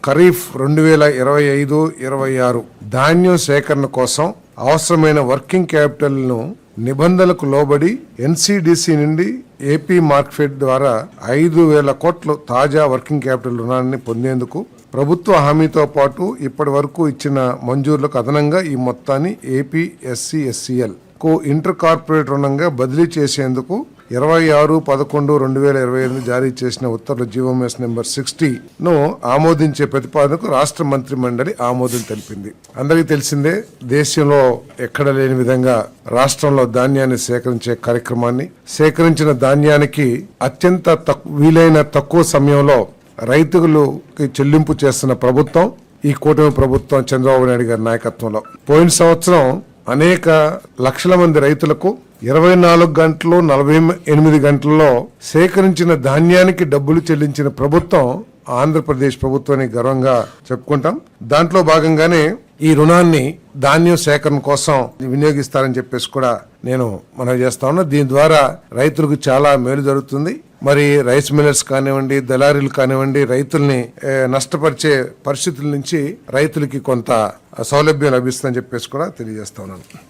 ఖరీఫ్ 2025-26 ధాన్యం సేకరణ కోసం అవసరమైన వర్కింగ్ క్యాపిటల్ ను నిబంధనలకు లోబడి ఎన్సిడిసి నుండి ఏపీ మార్కెట్ ద్వారా 5,000 కోట్ల తాజా వర్కింగ్ క్యాపిటల్ రుణాన్ని పొందేందుకు ప్రభుత్వ హామీతో పాటు ఇప్పటి వరకు ఇచ్చిన మంజూరులకు అదనంగా ఈ మొత్తాన్ని ఏపీఎస్సిఎస్సిఎల్ కు ఇంటర్ కార్పొరేట్ రుణంగా బదిలీ చేసేందుకు 26/11/2025 జారీ చేసిన ఉత్తర్వుల జీవోఎంఎస్ నెంబర్ 60 ను ఆమోదించే ప్రతిపాదనకు రాష్ట్ర మంత్రి మండలి ఆమోదం తెలిపింది. అందరికీ తెలిసిందే, దేశంలో ఎక్కడ లేని విధంగా రాష్ట్రంలో ధాన్యాన్ని సేకరించే కార్యక్రమాన్ని, సేకరించిన ధాన్యానికి అత్యంత వీలైన తక్కువ సమయంలో రైతులకి చెల్లింపు చేస్తున్న ప్రభుత్వం ఈ కూటమి ప్రభుత్వం చంద్రబాబు నాయుడు గారి నాయకత్వంలో. పోయిన సంవత్సరం అనేక లక్షల మంది రైతులకు 24 గంటలు 48 గంటల్లో సేకరించిన ధాన్యానికి డబ్బులు చెల్లించిన ప్రభుత్వం ఆంధ్రప్రదేశ్ ప్రభుత్వాన్ని గర్వంగా చెప్పుకుంటాం. దాంట్లో భాగంగానే ఈ రుణాన్ని ధాన్యం సేకరణ కోసం వినియోగిస్తారని చెప్పేసి కూడా నేను మనవి చేస్తా ఉన్నా. దీని ద్వారా రైతులకు చాలా మేలు జరుగుతుంది. మరి రైస్ మిల్లర్స్ కానివ్వండి, దళారీలు కానివ్వండి, రైతుల్ని నష్టపరిచే పరిస్థితుల నుంచి రైతులకి కొంత సౌలభ్యం లభిస్తుందని చెప్పేసి కూడా తెలియజేస్తా ఉన్నాను.